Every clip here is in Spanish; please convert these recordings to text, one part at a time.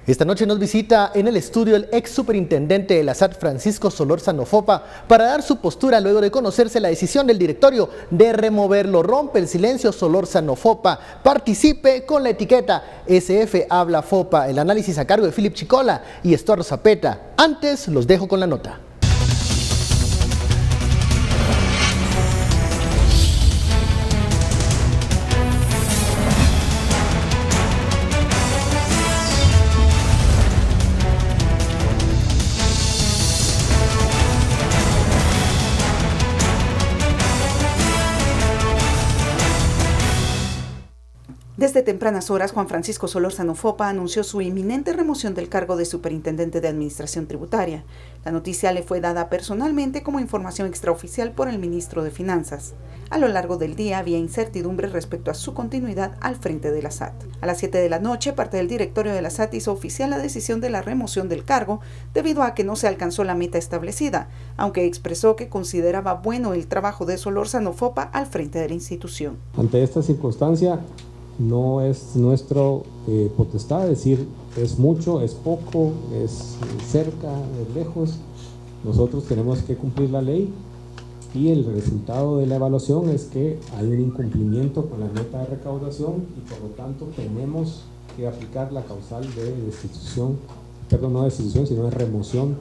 Esta noche nos visita en el estudio el ex superintendente de la SAT, Francisco Solórzano Fopa, para dar su postura luego de conocerse la decisión del directorio de removerlo. Rompe el silencio Solórzano Fopa. Participe con la etiqueta SF Habla Fopa. El análisis a cargo de Philip Chicola y Estuardo Zapeta. Antes los dejo con la nota. Desde tempranas horas, Juan Francisco Solórzano Fopa anunció su inminente remoción del cargo de superintendente de Administración Tributaria. La noticia le fue dada personalmente como información extraoficial por el ministro de Finanzas. A lo largo del día había incertidumbre respecto a su continuidad al frente de la SAT. A las 7 de la noche, parte del directorio de la SAT hizo oficial la decisión de la remoción del cargo debido a que no se alcanzó la meta establecida, aunque expresó que consideraba bueno el trabajo de Solórzano Fopa al frente de la institución. Ante esta circunstancia, no es nuestro potestad decir es mucho, es poco, es cerca, es lejos. Nosotros tenemos que cumplir la ley y el resultado de la evaluación es que hay un incumplimiento con la meta de recaudación y por lo tanto tenemos que aplicar la causal de destitución, perdón, no de destitución, sino de remoción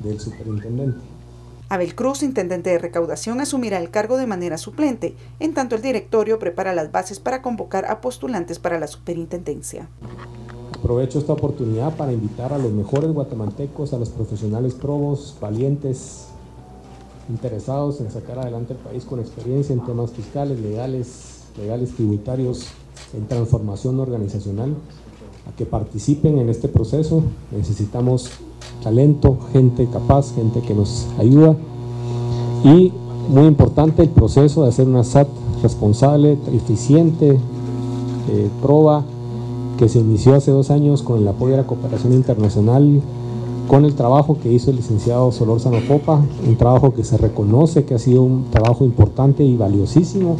del superintendente. Abel Cruz, intendente de recaudación, asumirá el cargo de manera suplente, en tanto el directorio prepara las bases para convocar a postulantes para la superintendencia. Aprovecho esta oportunidad para invitar a los mejores guatemaltecos, a los profesionales probos, valientes, interesados en sacar adelante el país con experiencia en temas fiscales, legales, tributarios, en transformación organizacional, a que participen en este proceso. Necesitamos talento, gente capaz, gente que nos ayuda y muy importante el proceso de hacer una SAT responsable, eficiente, proba, que se inició hace 2 años con el apoyo de la cooperación internacional, con el trabajo que hizo el licenciado Solórzano Fopa, un trabajo que se reconoce que ha sido un trabajo importante y valiosísimo.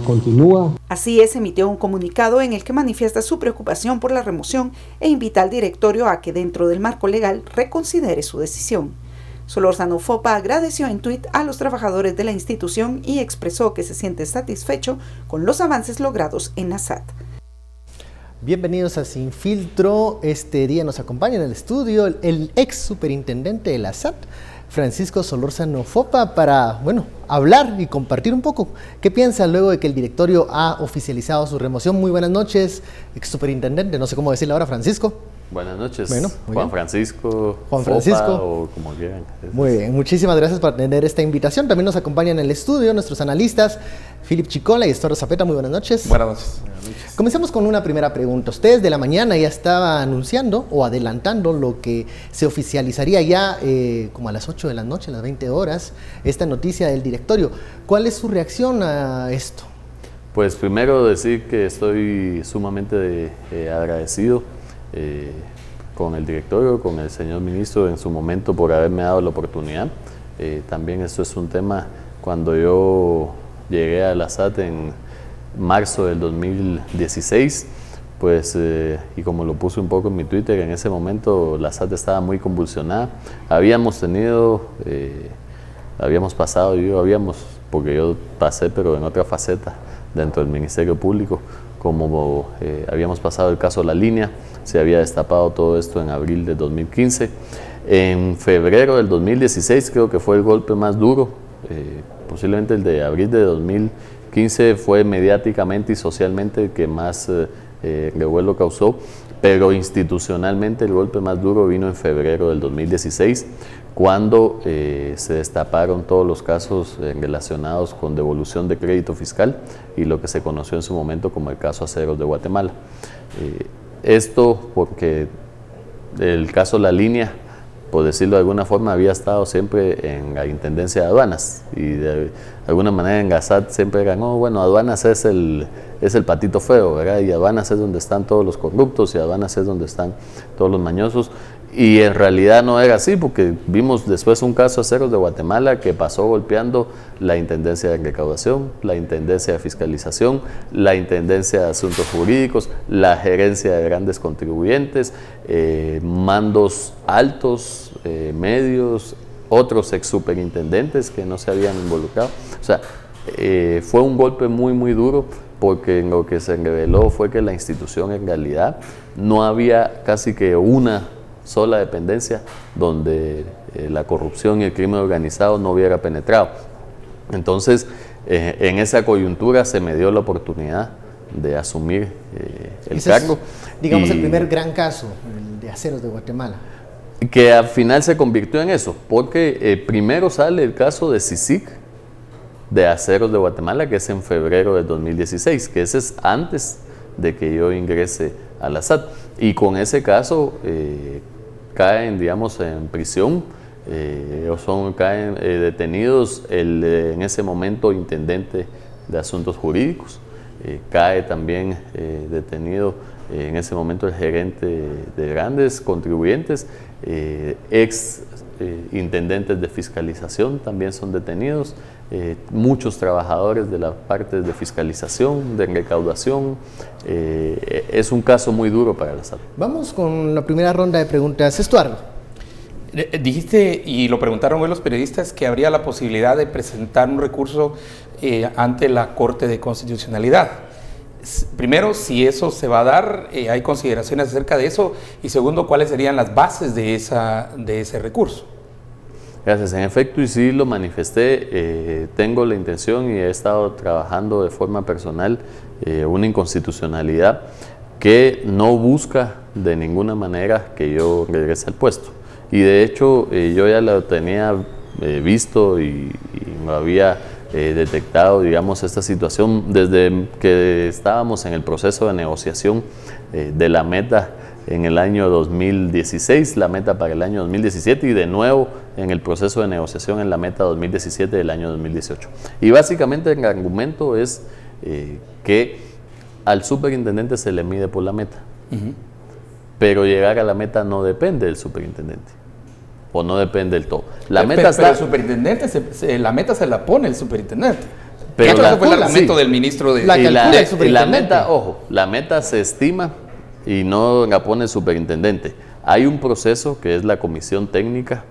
Continúa. Así es, emitió un comunicado en el que manifiesta su preocupación por la remoción e invita al directorio a que dentro del marco legal reconsidere su decisión. Solórzano Fopa agradeció en tuit a los trabajadores de la institución y expresó que se siente satisfecho con los avances logrados en la SAT. Bienvenidos a Sin Filtro. Este día nos acompaña en el estudio el ex superintendente de la SAT, Francisco Solórzano Fopa, para, hablar y compartir un poco qué piensa luego de que el directorio ha oficializado su remoción. Muy buenas noches, ex superintendente, no sé cómo decirle ahora, Francisco. Buenas noches, Juan Francisco Fopa, o como quieran. Muy bien, muchísimas gracias por atender esta invitación. También nos acompañan en el estudio nuestros analistas, Philip Chicola y Estuardo Zapeta. Muy buenas noches. Buenas noches. Comencemos con una primera pregunta. Usted desde la mañana ya estaba anunciando o adelantando lo que se oficializaría ya como a las 8 de la noche, a las 20 horas, esta noticia del directorio. ¿Cuál es su reacción a esto? Pues primero decir que estoy sumamente agradecido con el directorio, con el señor ministro en su momento por haberme dado la oportunidad. También esto es un tema, cuando yo llegué a la SAT en marzo del 2016, pues, y como lo puse un poco en mi Twitter, en ese momento la SAT estaba muy convulsionada. Porque yo pasé, pero en otra faceta dentro del Ministerio Público, como habíamos pasado el caso La Línea, se había destapado todo esto en abril de 2015. En febrero del 2016 creo que fue el golpe más duro, posiblemente el de abril de 2015 fue mediáticamente y socialmente el que más revuelo causó, pero institucionalmente el golpe más duro vino en febrero del 2016, cuando se destaparon todos los casos relacionados con devolución de crédito fiscal y lo que se conoció en su momento como el caso Aceros de Guatemala. Esto porque el caso La Línea, por decirlo de alguna forma, había estado siempre en la Intendencia de Aduanas y alguna manera en Gasat siempre eran, no, bueno, aduanas es el patito feo, ¿verdad? Y aduanas es donde están todos los corruptos y aduanas es donde están todos los mañosos. Y en realidad no era así, porque vimos después un caso de Aceros de Guatemala que pasó golpeando la Intendencia de Recaudación, la Intendencia de Fiscalización, la Intendencia de Asuntos Jurídicos, la Gerencia de Grandes Contribuyentes, mandos altos, medios, otros ex superintendentes que no se habían involucrado. O sea, fue un golpe muy, muy duro, porque lo que se reveló fue que la institución en realidad no había casi que una sola dependencia donde la corrupción y el crimen organizado no hubiera penetrado. Entonces, en esa coyuntura se me dio la oportunidad de asumir el cargo. Es, digamos, el primer gran caso, el de Aceros de Guatemala. Que al final se convirtió en eso, porque primero sale el caso de CICIG, de Aceros de Guatemala, que es en febrero de 2016, que ese es antes de que yo ingrese a la SAT. Y con ese caso caen, digamos, en prisión, caen detenidos en ese momento intendente de Asuntos Jurídicos, cae también detenido en ese momento el gerente de Grandes Contribuyentes, ex intendentes de fiscalización también son detenidos, muchos trabajadores de la parte de fiscalización, de recaudación. Es un caso muy duro para la SAT. Vamos con la primera ronda de preguntas. Estuardo. Dijiste, y lo preguntaron hoy los periodistas, que habría la posibilidad de presentar un recurso ante la Corte de Constitucionalidad. Primero, si eso se va a dar, hay consideraciones acerca de eso, y segundo, ¿cuáles serían las bases de ese recurso? Gracias. En efecto, y sí lo manifesté, tengo la intención y he estado trabajando de forma personal una inconstitucionalidad que no busca de ninguna manera que yo regrese al puesto. Y de hecho, yo ya lo tenía visto y lo había detectado, digamos, esta situación desde que estábamos en el proceso de negociación de la meta en el año 2016, la meta para el año 2017 y de nuevo en el proceso de negociación en la meta 2017 del año 2018. Y básicamente el argumento es que al superintendente se le mide por la meta, pero llegar a la meta no depende del superintendente. O no depende del todo. La meta está, pero el superintendente, la meta se la pone el superintendente. Pero eso fue el argumento del ministro de... La meta, ojo, la meta se estima y no la pone el superintendente. Hay un proceso que es la comisión técnica,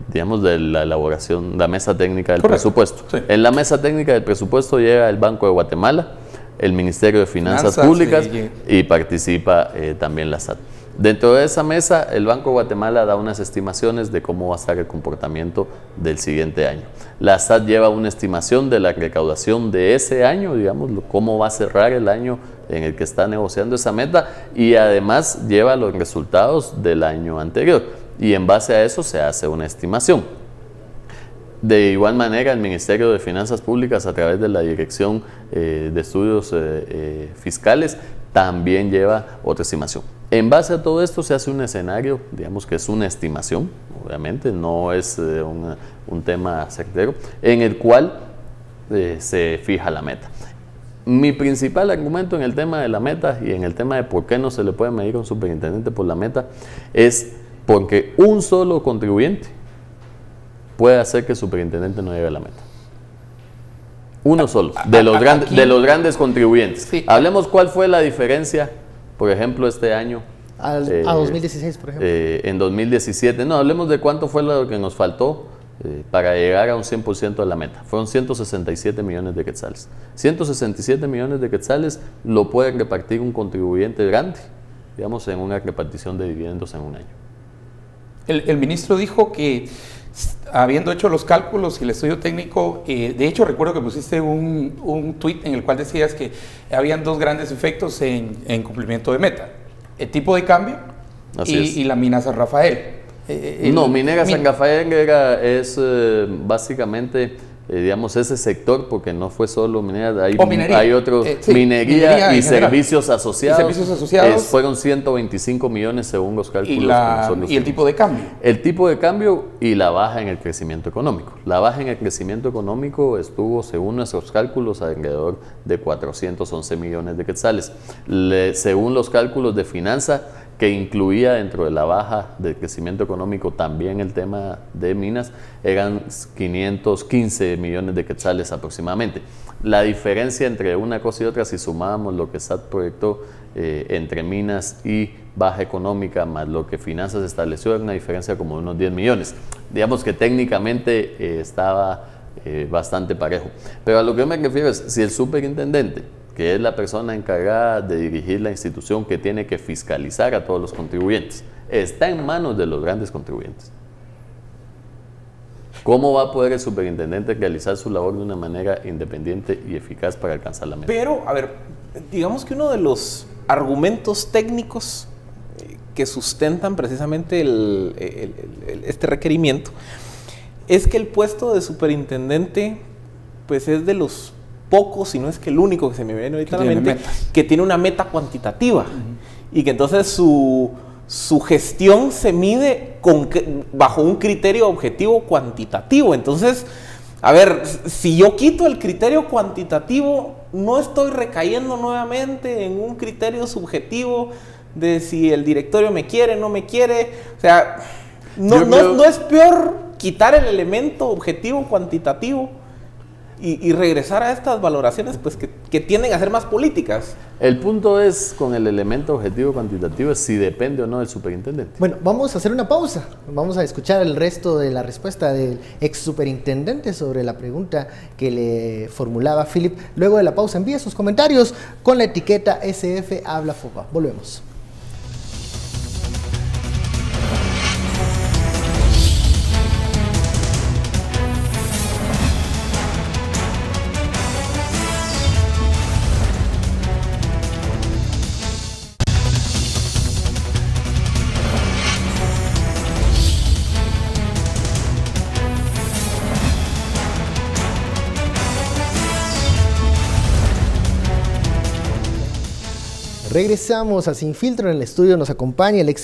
digamos, de la elaboración, la mesa técnica del presupuesto. Sí. En la mesa técnica del presupuesto llega el Banco de Guatemala, el Ministerio de Finanzas Públicas y participa también la SAT. Dentro de esa mesa, el Banco de Guatemala da unas estimaciones de cómo va a estar el comportamiento del siguiente año. La SAT lleva una estimación de la recaudación de ese año, digamos, cómo va a cerrar el año en el que está negociando esa meta, y además lleva los resultados del año anterior. Y en base a eso se hace una estimación. De igual manera, el Ministerio de Finanzas Públicas, a través de la Dirección de Estudios Fiscales, también lleva otra estimación. En base a todo esto se hace un escenario, digamos que es una estimación, obviamente, no es un tema certero, en el cual se fija la meta. Mi principal argumento en el tema de la meta y en el tema de por qué no se le puede medir a un superintendente por la meta es porque un solo contribuyente puede hacer que el superintendente no llegue a la meta. Uno solo, de los grandes contribuyentes. Sí. Hablemos cuál fue la diferencia, por ejemplo, este año. A 2016, por ejemplo. En 2017. No, hablemos de cuánto fue lo que nos faltó para llegar a un 100% de la meta. Fueron 167 millones de quetzales. 167 millones de quetzales lo puede repartir un contribuyente grande, digamos, en una repartición de dividendos en un año. El ministro dijo que, habiendo hecho los cálculos y el estudio técnico, de hecho recuerdo que pusiste un tuit en el cual decías que habían dos grandes efectos en cumplimiento de meta: el tipo de cambio y la mina San Rafael. No, Minera San Rafael es básicamente digamos, ese sector, porque no fue solo minería, minería. Hay otro, Sí, minería y servicios asociados. Fueron 125 millones según los cálculos. ¿Y el tipo de cambio? El tipo de cambio y la baja en el crecimiento económico. La baja en el crecimiento económico estuvo, según nuestros cálculos, alrededor de 411 millones de quetzales. Según los cálculos de Finanza, que incluía dentro de la baja del crecimiento económico también el tema de minas, eran 515 millones de quetzales aproximadamente. La diferencia entre una cosa y otra, si sumábamos lo que SAT proyectó entre minas y baja económica, más lo que Finanzas estableció, era una diferencia como de unos 10 millones. Digamos que técnicamente estaba bastante parejo. Pero a lo que yo me refiero es, si el superintendente, que es la persona encargada de dirigir la institución que tiene que fiscalizar a todos los contribuyentes, está en manos de los grandes contribuyentes, ¿cómo va a poder el superintendente realizar su labor de una manera independiente y eficaz para alcanzar la meta? Pero, a ver, digamos que uno de los argumentos técnicos que sustentan precisamente este requerimiento es que el puesto de superintendente pues es de los pocos, si no es que el único que se me viene ahorita a la mente, que tiene una meta cuantitativa y que entonces su gestión se mide bajo un criterio objetivo cuantitativo. Entonces, a ver, si yo quito el criterio cuantitativo, no estoy recayendo nuevamente en un criterio subjetivo de si el directorio me quiere, no me quiere. O sea, no es peor quitar el elemento objetivo cuantitativo y regresar a estas valoraciones pues que tienden a ser más políticas. El punto es, con el elemento objetivo cuantitativo, es si depende o no del superintendente. Bueno, vamos a hacer una pausa. Vamos a escuchar el resto de la respuesta del ex superintendente sobre la pregunta que le formulaba Philip. Luego de la pausa, envíe sus comentarios con la etiqueta SF Habla Fopa. Volvemos. Regresamos a Sin Filtro. En el estudio nos acompaña el ex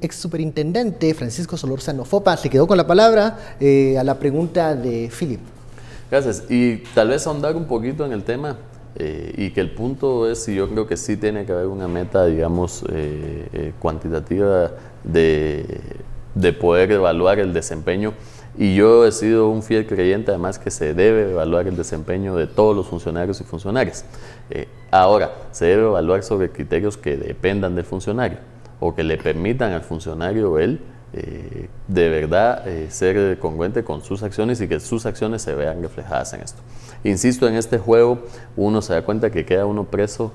superintendente Francisco Solórzano Fopa. Se quedó con la palabra a la pregunta de Philip. Gracias. Y tal vez ahondar un poquito en el tema y que el punto es, y yo creo que sí tiene que haber una meta, digamos, cuantitativa de poder evaluar el desempeño. Y yo he sido un fiel creyente, además, que se debe evaluar el desempeño de todos los funcionarios y funcionarias. Ahora, se debe evaluar sobre criterios que dependan del funcionario o que le permitan al funcionario él de verdad ser congruente con sus acciones y que sus acciones se vean reflejadas en esto. Insisto, en este juego uno se da cuenta que queda uno preso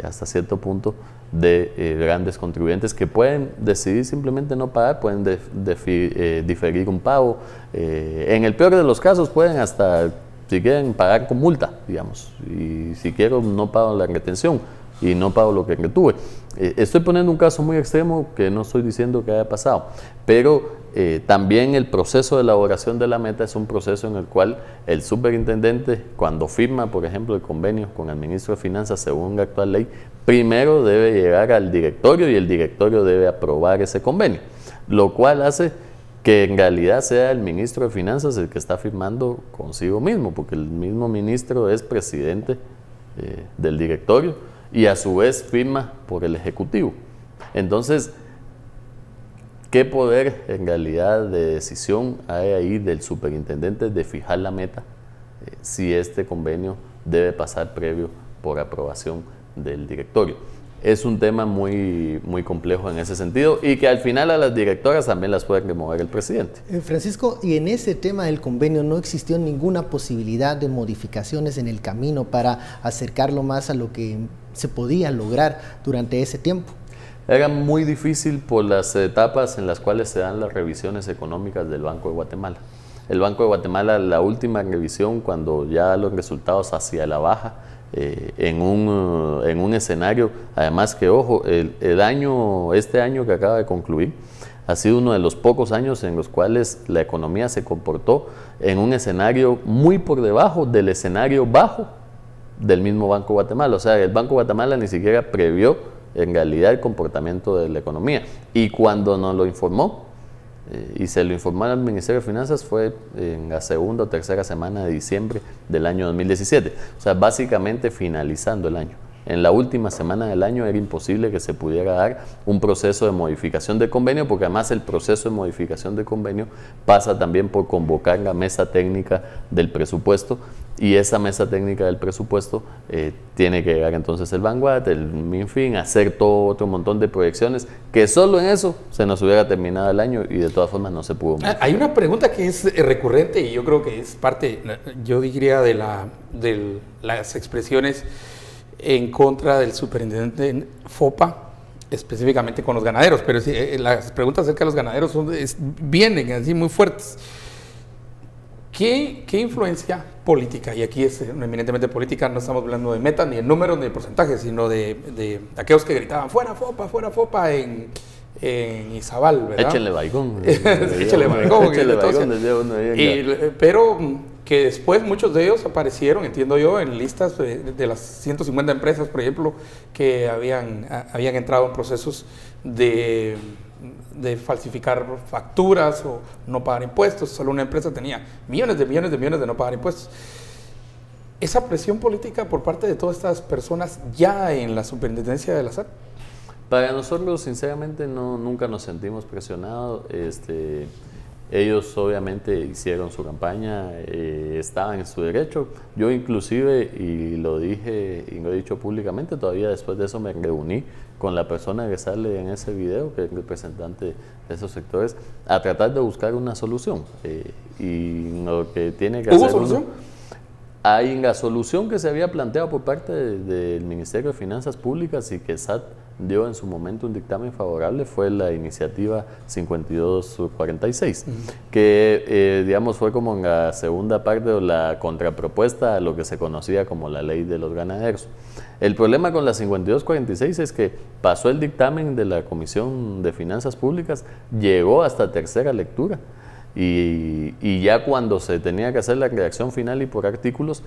hasta cierto punto de grandes contribuyentes que pueden decidir simplemente no pagar, pueden diferir un pago. En el peor de los casos pueden hasta, si quieren, pagar con multa, digamos, y si quiero no pago la retención y no pago lo que retuve. Estoy poniendo un caso muy extremo que no estoy diciendo que haya pasado, pero también el proceso de elaboración de la meta es un proceso en el cual el superintendente, cuando firma, por ejemplo, el convenio con el ministro de Finanzas según la actual ley, primero debe llegar al directorio y el directorio debe aprobar ese convenio, lo cual hace que en realidad sea el ministro de Finanzas el que está firmando consigo mismo, porque el mismo ministro es presidente del directorio y a su vez firma por el Ejecutivo. Entonces, ¿qué poder en realidad de decisión hay ahí del superintendente de fijar la meta si este convenio debe pasar previo por aprobación del directorio? Es un tema muy, muy complejo en ese sentido y que al final a las directoras también las puede remover el presidente. Francisco, y en ese tema del convenio no existió ninguna posibilidad de modificaciones en el camino para acercarlo más a lo que se podía lograr durante ese tiempo. Era muy difícil por las etapas en las cuales se dan las revisiones económicas del Banco de Guatemala. El Banco de Guatemala, la última revisión, cuando ya los resultados hacia la baja, en un escenario, además que, ojo, este año que acaba de concluir, ha sido uno de los pocos años en los cuales la economía se comportó en un escenario muy por debajo del escenario bajo del mismo Banco Guatemala. O sea, el Banco Guatemala ni siquiera previó en realidad el comportamiento de la economía. Y cuando nos lo informó, y se lo informó al Ministerio de Finanzas, fue en la segunda o tercera semana de diciembre del año 2017. O sea, básicamente finalizando el año. En la última semana del año era imposible que se pudiera dar un proceso de modificación de convenio, porque además el proceso de modificación de convenio pasa también por convocar la mesa técnica del presupuesto, y esa mesa técnica del presupuesto tiene que llegar entonces el Vanguard, el Minfin, hacer todo otro montón de proyecciones, que solo en eso se nos hubiera terminado el año y de todas formas no se pudo. Hay una pregunta que es recurrente y yo creo que es parte, yo diría, de las expresiones en contra del superintendente Fopa, específicamente con los ganaderos, pero sí, las preguntas acerca de los ganaderos vienen así muy fuertes. ¿Qué influencia política, y aquí es eminentemente política, no estamos hablando de metas, ni de números, ni de porcentajes, sino de aquellos que gritaban fuera Fopa en Izabal, ¿verdad? Échenle baigón. Échenle baigón. Échenle baigón, decía uno ahí. Pero que después muchos de ellos aparecieron, entiendo yo, en listas de las 150 empresas, por ejemplo, que habían entrado en procesos de falsificar facturas o no pagar impuestos. Solo una empresa tenía millones de no pagar impuestos. Esa presión política por parte de todas estas personas ya en la superintendencia de la SAT. Para nosotros, sinceramente, nunca nos sentimos presionados. Ellos obviamente hicieron su campaña, estaban en su derecho. Yo inclusive, y lo dije y lo he dicho públicamente, todavía después de eso me reuní con la persona que sale en ese video, que es el representante de esos sectores, a tratar de buscar una solución. Y lo que tiene que hacer... ¿Hubo solución? Hay la solución que se había planteado por parte del Ministerio de Finanzas Públicas y que SAT dio en su momento un dictamen favorable, fue la iniciativa 5246, que digamos fue como en la segunda parte o la contrapropuesta a lo que se conocía como la ley de los ganaderos. El problema con la 5246 es que pasó el dictamen de la Comisión de Finanzas Públicas, llegó hasta tercera lectura, y ya cuando se tenía que hacer la redacción final y por artículos,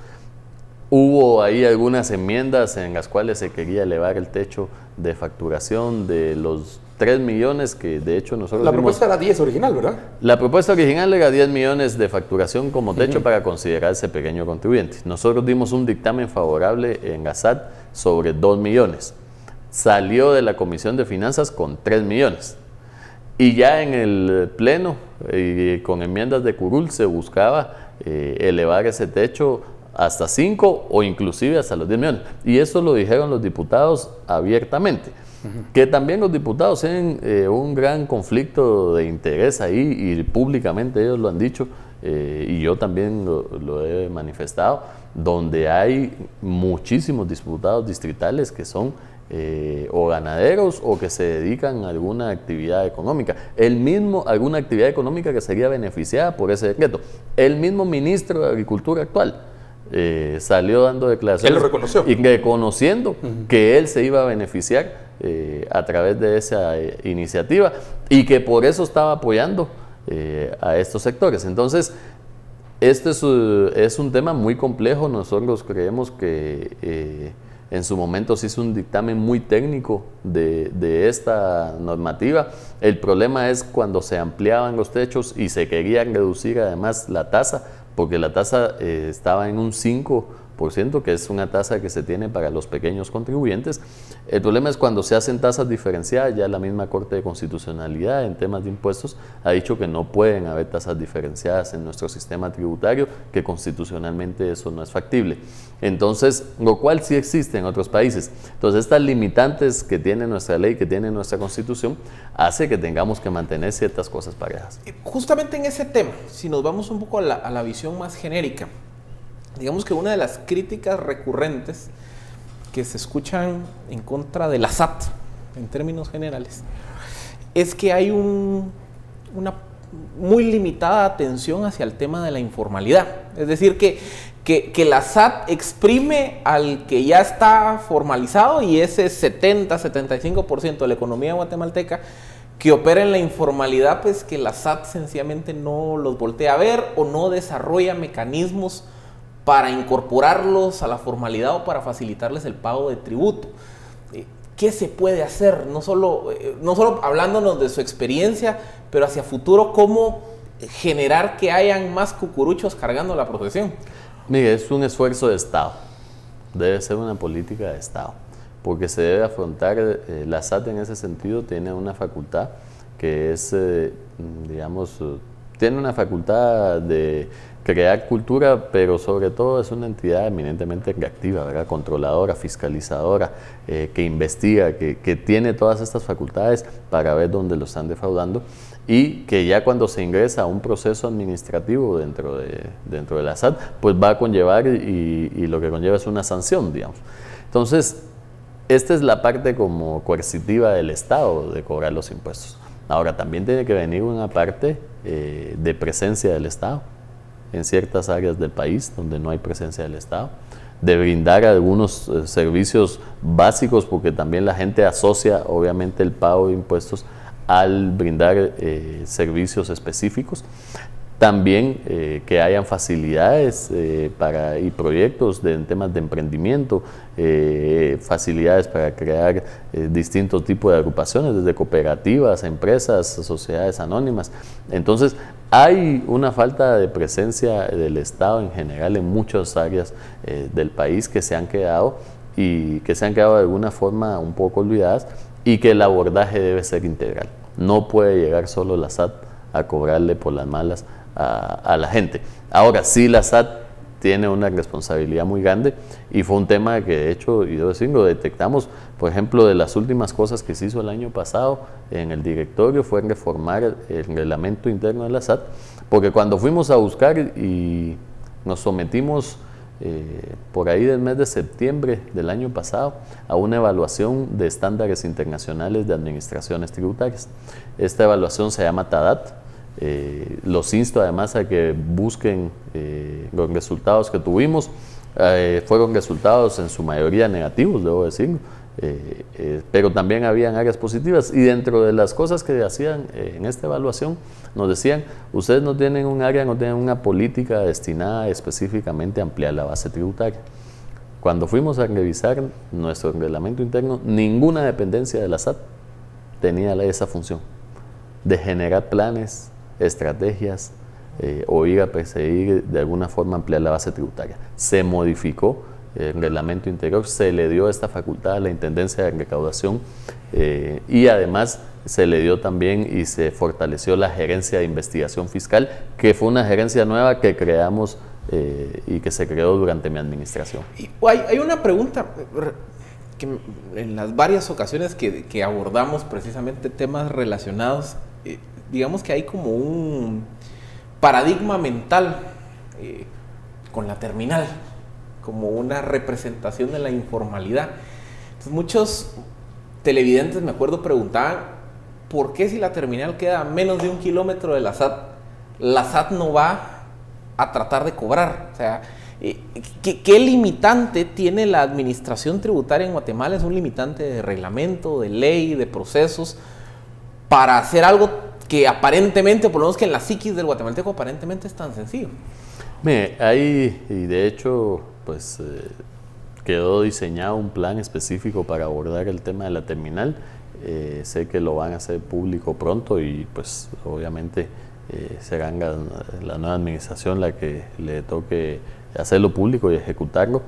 hubo ahí algunas enmiendas en las cuales se quería elevar el techo de facturación de los 3 millones que de hecho nosotros... La propuesta era 10 original, ¿verdad? La propuesta original era 10 millones de facturación como techo para considerarse pequeño contribuyente. Nosotros dimos un dictamen favorable en la SAT sobre 2 millones. Salió de la Comisión de Finanzas con 3 millones. Y ya en el Pleno, con enmiendas de curul, se buscaba elevar ese techo hasta 5 o inclusive hasta los 10 millones. Y eso lo dijeron los diputados abiertamente. Que también los diputados tienen un gran conflicto de interés ahí y públicamente ellos lo han dicho, y yo también lo he manifestado, donde hay muchísimos diputados distritales que son o ganaderos o que se dedican a alguna actividad económica. Alguna actividad económica que sería beneficiada por ese decreto. El mismo ministro de Agricultura actual salió dando declaraciones. Él lo reconoció. Y reconociendo que él se iba a beneficiar a través de esa iniciativa y que por eso estaba apoyando a estos sectores. Entonces, este es un tema muy complejo. Nosotros creemos que en su momento se hizo un dictamen muy técnico de esta normativa. El problema es cuando se ampliaban los techos y se quería reducir además la tasa, porque la tasa estaba en un 5%, que es una tasa que se tiene para los pequeños contribuyentes. El problema es cuando se hacen tasas diferenciadas. Ya la misma Corte de Constitucionalidad en temas de impuestos ha dicho que no pueden haber tasas diferenciadas en nuestro sistema tributario, que constitucionalmente eso no es factible. Entonces, lo cual sí existe en otros países. Entonces, estas limitantes que tiene nuestra ley, que tiene nuestra Constitución, hace que tengamos que mantener ciertas cosas parejas. Justamente en ese tema, si nos vamos un poco a la visión más genérica, digamos que una de las críticas recurrentes que se escuchan en contra de la SAT, en términos generales, es que hay una muy limitada atención hacia el tema de la informalidad. Es decir, que que la SAT exprime al que ya está formalizado y ese 70-75% de la economía guatemalteca que opera en la informalidad, pues que la SAT sencillamente no los voltea a ver o no desarrolla mecanismos para incorporarlos a la formalidad o para facilitarles el pago de tributo. ¿Qué se puede hacer? No solo hablándonos de su experiencia, pero hacia futuro, ¿cómo generar que hayan más cucuruchos cargando la procesión? Mire, es un esfuerzo de Estado, debe ser una política de Estado, porque se debe afrontar, la SAT en ese sentido tiene una facultad que es, digamos, tiene una facultad de crear cultura, pero sobre todo es una entidad eminentemente reactiva, ¿verdad? Controladora, fiscalizadora, que investiga, que tiene todas estas facultades para ver dónde lo están defraudando, y que ya cuando se ingresa a un proceso administrativo dentro de la SAT, pues va a conllevar, y lo que conlleva es una sanción, digamos. Entonces, esta es la parte como coercitiva del Estado de cobrar los impuestos. Ahora, también tiene que venir una parte de presencia del Estado en ciertas áreas del país donde no hay presencia del Estado, de brindar algunos servicios básicos, porque también la gente asocia obviamente el pago de impuestos al brindar servicios específicos. También que hayan facilidades y proyectos en temas de emprendimiento, facilidades para crear distintos tipos de agrupaciones, desde cooperativas, empresas, sociedades anónimas. Entonces, hay una falta de presencia del Estado en general en muchas áreas del país que se han quedado de alguna forma un poco olvidadas, y que el abordaje debe ser integral. No puede llegar solo la SAT a cobrarle por las malas a la gente. Ahora, sí, la SAT tiene una responsabilidad muy grande, y fue un tema que de hecho, y debo decir, lo detectamos, por ejemplo, de las últimas cosas que se hizo el año pasado en el directorio fue reformar el reglamento interno de la SAT, porque cuando fuimos a buscar y nos sometimos por ahí del mes de septiembre del año pasado a una evaluación de estándares internacionales de administraciones tributarias. Esta evaluación se llama TADAT. Los insto además a que busquen los resultados que tuvimos. Fueron resultados en su mayoría negativos, debo decirlo, pero también habían áreas positivas, y dentro de las cosas que hacían en esta evaluación nos decían: ustedes no tienen un área, no tienen una política destinada específicamente a ampliar la base tributaria. Cuando fuimos a revisar nuestro reglamento interno, ninguna dependencia de la SAT tenía esa función de generar planes, estrategias o ir a perseguir de alguna forma ampliar la base tributaria. Se modificó el reglamento interior, se le dio esta facultad a la Intendencia de Recaudación, y además se le dio también y se fortaleció la Gerencia de Investigación Fiscal, que fue una gerencia nueva que creamos y que se creó durante mi administración. Y hay una pregunta que en las varias ocasiones que abordamos precisamente temas relacionados, digamos que hay como un paradigma mental con la terminal, como una representación de la informalidad. Entonces, muchos televidentes, me acuerdo, preguntaban: ¿por qué si la terminal queda a menos de 1 kilómetro de la SAT no va a tratar de cobrar? O sea, ¿qué limitante tiene la administración tributaria en Guatemala? ¿Es un limitante de reglamento, de ley, de procesos, para hacer algo que aparentemente, por lo menos que en la psiquis del guatemalteco, aparentemente es tan sencillo? Mire, hay, y de hecho, pues quedó diseñado un plan específico para abordar el tema de la terminal. Sé que lo van a hacer público pronto, y pues obviamente será la nueva administración la que le toque hacerlo público y ejecutarlo,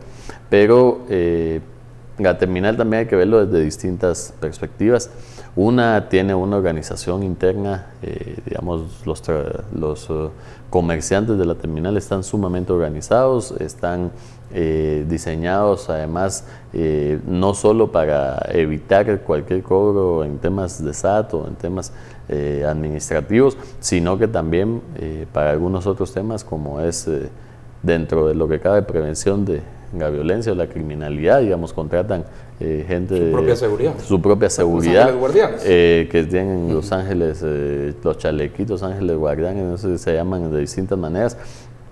pero la terminal también hay que verlo desde distintas perspectivas. Una tiene una organización interna, digamos, los comerciantes de la terminal están sumamente organizados, están diseñados además no solo para evitar cualquier cobro en temas de SAT o en temas administrativos, sino que también para algunos otros temas, como es dentro de lo que cabe prevención de la violencia o la criminalidad, digamos, contratan gente su propia seguridad, que tienen los ángeles, los chalequitos ángeles guardianes, no sé, se llaman de distintas maneras,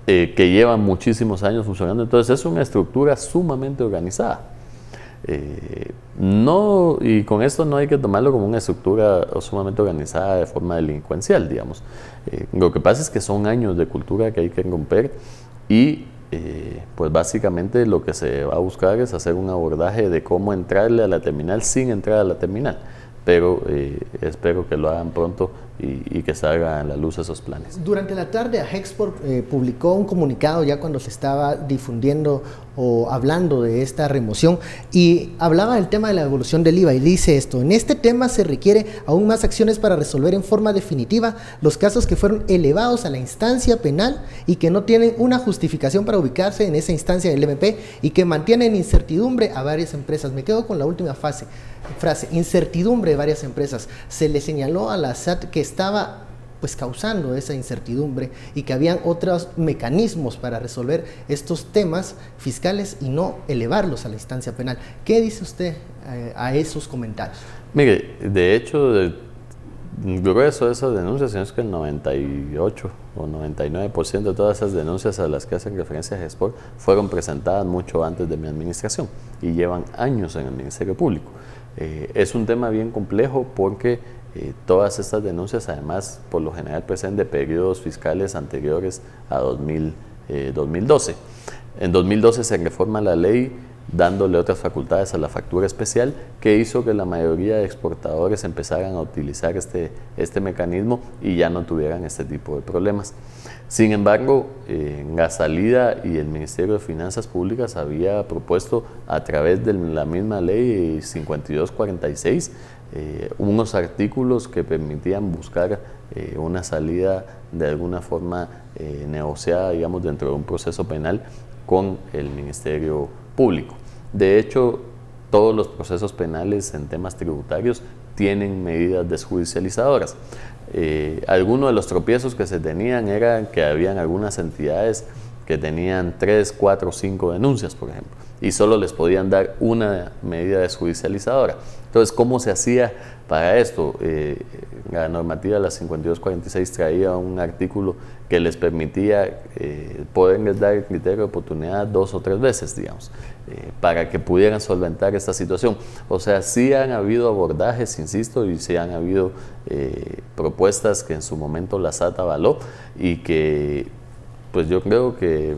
que llevan muchísimos años funcionando. Entonces es una estructura sumamente organizada. Y con esto no hay que tomarlo como una estructura sumamente organizada de forma delincuencial, digamos. Lo que pasa es que son años de cultura que hay que romper y pues básicamente lo que se va a buscar es hacer un abordaje de cómo entrarle a la terminal sin entrar a la terminal. Pero espero que lo hagan pronto y que salgan a la luz esos planes. Durante la tarde, Agexport publicó un comunicado ya cuando se estaba difundiendo o hablando de esta remoción y hablaba del tema de la evolución del IVA y dice esto: en este tema se requiere aún más acciones para resolver en forma definitiva los casos que fueron elevados a la instancia penal y que no tienen una justificación para ubicarse en esa instancia del MP y que mantienen incertidumbre a varias empresas. Me quedo con la última frase, incertidumbre de varias empresas. Se le señaló a la SAT que estaba pues causando esa incertidumbre y que habían otros mecanismos para resolver estos temas fiscales y no elevarlos a la instancia penal. ¿Qué dice usted a esos comentarios? Mire, de hecho, el grueso de esas denuncias es que el 98 o 99% de todas esas denuncias a las que hacen referencia a Agexport fueron presentadas mucho antes de mi administración y llevan años en el Ministerio Público. Es un tema bien complejo porque todas estas denuncias además por lo general proceden de periodos fiscales anteriores a 2012. En 2012 se reforma la ley dándole otras facultades a la factura especial que hizo que la mayoría de exportadores empezaran a utilizar este mecanismo y ya no tuvieran este tipo de problemas. Sin embargo, la salida y el Ministerio de Finanzas Públicas había propuesto a través de la misma ley 5246 unos artículos que permitían buscar una salida de alguna forma negociada, digamos, dentro de un proceso penal con el Ministerio Público. De hecho, todos los procesos penales en temas tributarios tienen medidas desjudicializadoras. Algunos de los tropiezos que se tenían eran que habían algunas entidades que tenían 3, 4, 5 denuncias, por ejemplo, y solo les podían dar una medida desjudicializadora. Entonces, ¿cómo se hacía para esto? La normativa de la 5246 traía un artículo que les permitía poderles dar el criterio de oportunidad 2 o 3 veces, digamos, para que pudieran solventar esta situación. O sea, sí han habido abordajes, insisto, y sí han habido propuestas que en su momento la SAT avaló y que pues yo creo que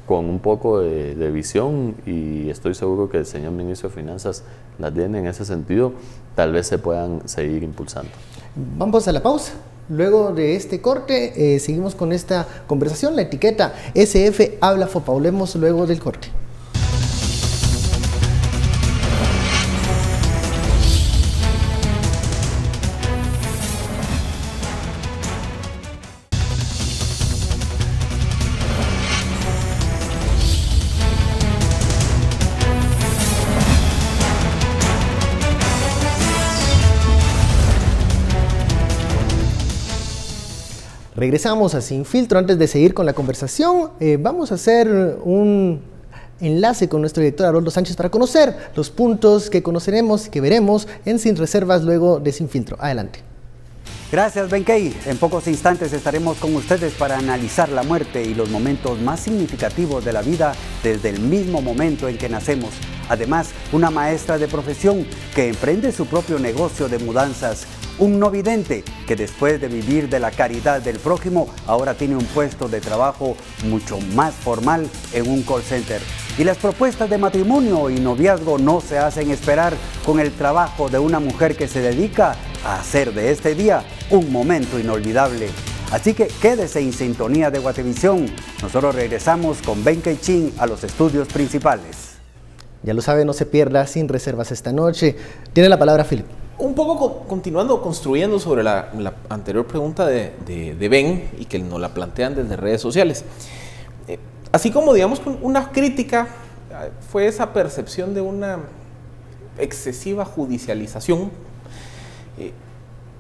con un poco de visión, y estoy seguro que el señor Ministro de Finanzas las tiene en ese sentido, tal vez se puedan seguir impulsando. Vamos a la pausa. Luego de este corte, seguimos con esta conversación. La etiqueta SF habla FOPA. Hablemos luego del corte. Regresamos a Sin Filtro. Antes de seguir con la conversación, vamos a hacer un enlace con nuestro director Haroldo Sánchez para conocer los puntos que conoceremos y que veremos en Sin Reservas luego de Sin Filtro. Adelante. Gracias, Benkei. En pocos instantes estaremos con ustedes para analizar la muerte y los momentos más significativos de la vida desde el mismo momento en que nacemos. Además, una maestra de profesión que emprende su propio negocio de mudanzas. Un no vidente que después de vivir de la caridad del prójimo, ahora tiene un puesto de trabajo mucho más formal en un call center. Y las propuestas de matrimonio y noviazgo no se hacen esperar con el trabajo de una mujer que se dedica a hacer de este día un momento inolvidable. Así que quédese en sintonía de Guatevisión. Nosotros regresamos con Benkei Chin a los estudios principales. Ya lo sabe, no se pierda Sin Reservas esta noche. Tiene la palabra Philip. Un poco continuando, construyendo sobre la anterior pregunta de Ben y que nos la plantean desde redes sociales. Así como, digamos, una crítica fue esa percepción de una excesiva judicialización,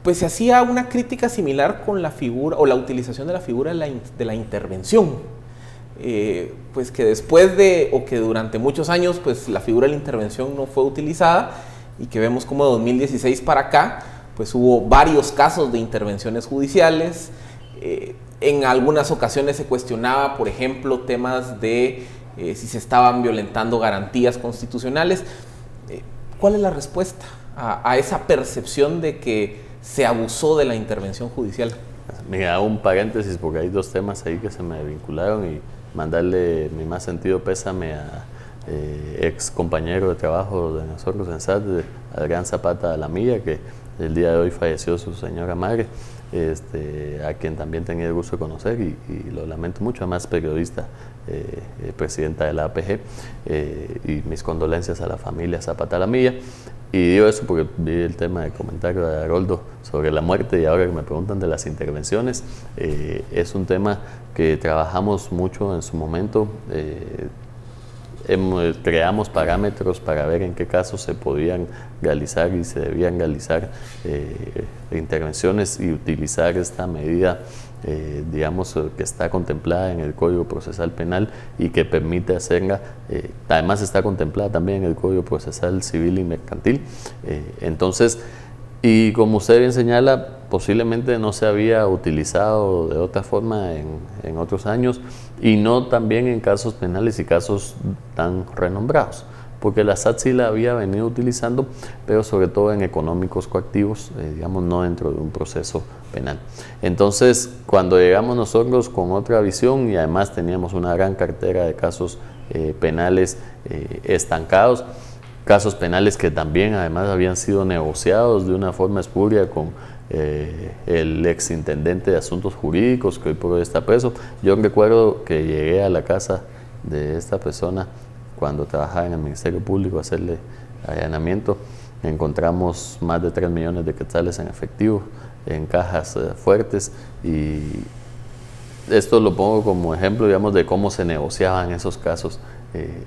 pues se hacía una crítica similar con la figura o la utilización de la figura de la intervención. Pues que después de, o que durante muchos años, pues la figura de la intervención no fue utilizada, y que vemos como de 2016 para acá, pues hubo varios casos de intervenciones judiciales, En algunas ocasiones se cuestionaba, por ejemplo, temas de si se estaban violentando garantías constitucionales. ¿Cuál es la respuesta a esa percepción de que se abusó de la intervención judicial? Mira, hago un paréntesis porque hay dos temas ahí que se me vincularon y mandarle mi más sentido pésame a ex compañero de trabajo de nosotros en SAT, Adrián Zapata Alamilla, que el día de hoy falleció su señora madre, a quien también tenía el gusto de conocer y lo lamento mucho, además periodista, presidenta de la APG, y mis condolencias a la familia Zapata Alamilla. Y digo eso porque vi el tema de comentario de Haroldo sobre la muerte y ahora que me preguntan de las intervenciones, es un tema que trabajamos mucho en su momento. Creamos parámetros para ver en qué casos se podían realizar y se debían realizar intervenciones y utilizar esta medida, digamos, que está contemplada en el Código Procesal Penal y que permite hacerla, además está contemplada también en el Código Procesal Civil y Mercantil. Entonces, y como usted bien señala, posiblemente no se había utilizado de otra forma en otros años y no también en casos penales y casos tan renombrados, porque la SAT sí la había venido utilizando, pero sobre todo en económicos coactivos, digamos, no dentro de un proceso penal. Entonces, cuando llegamos nosotros con otra visión y además teníamos una gran cartera de casos penales estancados, casos penales que también además habían sido negociados de una forma espuria con el exintendente de Asuntos Jurídicos, que hoy por hoy está preso. Yo recuerdo que llegué a la casa de esta persona cuando trabajaba en el Ministerio Público a hacerle allanamiento. Encontramos más de 3 millones de quetzales en efectivo, en cajas fuertes, y esto lo pongo como ejemplo, digamos, de cómo se negociaban esos casos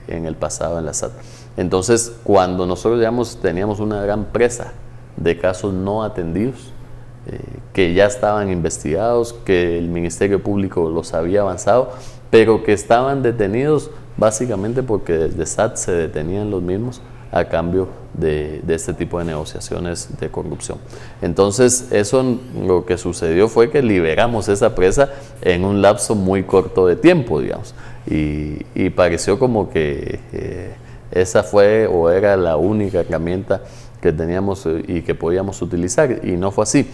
en el pasado en la SAT. Entonces, cuando nosotros, digamos, teníamos una gran presa de casos no atendidos, que ya estaban investigados, que el Ministerio Público los había avanzado, pero que estaban detenidos básicamente porque desde SAT se detenían los mismos a cambio de este tipo de negociaciones de corrupción. Entonces, eso lo que sucedió fue que liberamos esa presa en un lapso muy corto de tiempo, digamos, y pareció como que esa fue o era la única herramienta que teníamos y que podíamos utilizar, y no fue así.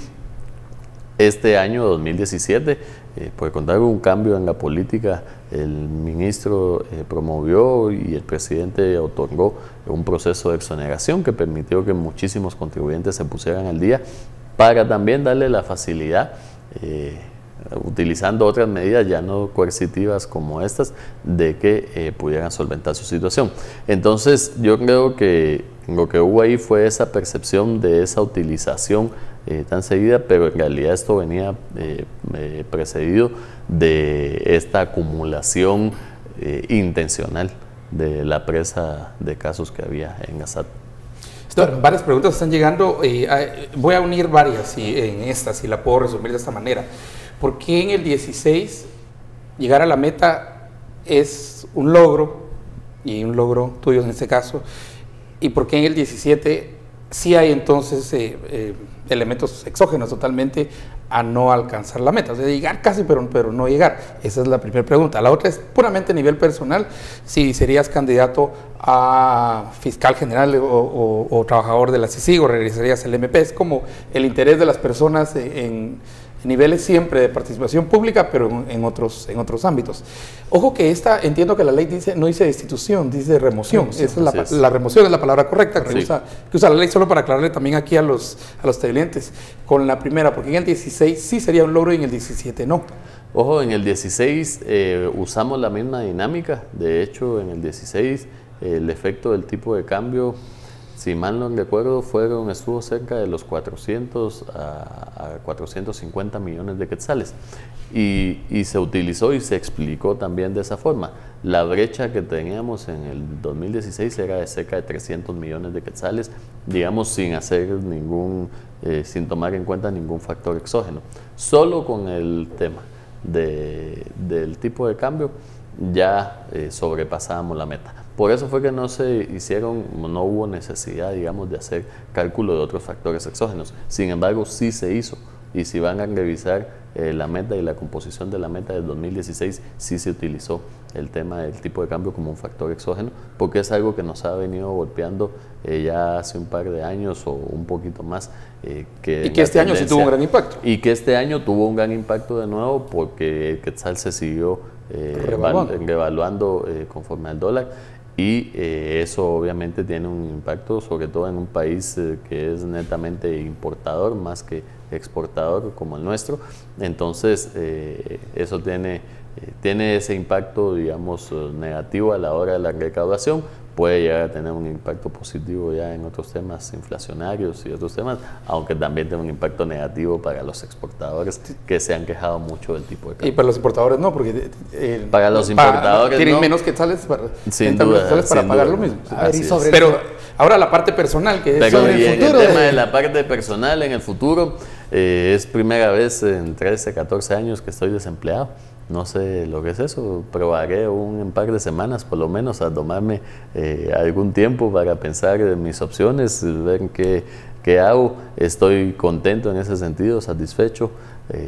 Este año 2017, por contar con un cambio en la política, el ministro promovió y el presidente otorgó un proceso de exoneración que permitió que muchísimos contribuyentes se pusieran al día, para también darle la facilidad, utilizando otras medidas ya no coercitivas como estas, de que pudieran solventar su situación. Entonces, yo creo que lo que hubo ahí fue esa percepción de esa utilización tan seguida, pero en realidad esto venía precedido de esta acumulación intencional de la presa de casos que había en la SAT. Varias preguntas están llegando, voy a unir varias en esta, si la puedo resumir de esta manera. ¿Por qué en el 16 llegar a la meta es un logro, y un logro tuyo en este caso, y por qué en el 17 sí hay entonces elementos exógenos totalmente a no alcanzar la meta? O sea, llegar casi, pero no llegar. Esa es la primera pregunta. La otra es puramente a nivel personal, si serías candidato a fiscal general o trabajador de la CICIG, o regresarías al MP. Es como el interés de las personas en niveles siempre de participación pública, pero en otros ámbitos. Ojo que entiendo que la ley no dice destitución, dice remoción. La remoción es la palabra correcta que usa la ley, solo para aclararle también aquí a los televidentes. Con la primera, porque en el 16 sí sería un logro y en el 17 no. Ojo, en el 16 usamos la misma dinámica. De hecho, en el 16 el efecto del tipo de cambio, si mal no recuerdo, estuvo cerca de los 400 a 450 millones de quetzales. Y se utilizó y se explicó también de esa forma. La brecha que teníamos en el 2016 era de cerca de 300 millones de quetzales, digamos, sin tomar en cuenta ningún factor exógeno. Solo con el tema del tipo de cambio ya sobrepasábamos la meta. Por eso fue que no hubo necesidad, digamos, de hacer cálculo de otros factores exógenos. Sin embargo, sí se hizo y si van a revisar la meta y la composición de la meta del 2016, sí se utilizó el tema del tipo de cambio como un factor exógeno, porque es algo que nos ha venido golpeando ya hace un par de años o un poquito más. Y que este año sí tuvo un gran impacto. Y que este año tuvo un gran impacto de nuevo porque el quetzal se siguió revaluando conforme al dólar, y eso obviamente tiene un impacto sobre todo en un país que es netamente importador más que exportador como el nuestro. Entonces eso tiene ese impacto, digamos, negativo a la hora de la recaudación. Puede llegar a tener un impacto positivo ya en otros temas inflacionarios y otros temas, aunque también tiene un impacto negativo para los exportadores que se han quejado mucho del tipo de cambio. Y para los importadores no, porque para los importadores tienen no. menos quetzales para, sin duda, para pagar lo mismo. Pero ahora la parte personal, que es sobre el futuro. El tema de la parte personal en el futuro, es primera vez en 13, 14 años que estoy desempleado. No sé lo que es eso, probaré un par de semanas por lo menos a tomarme algún tiempo para pensar en mis opciones, ver qué hago. Estoy contento en ese sentido, satisfecho,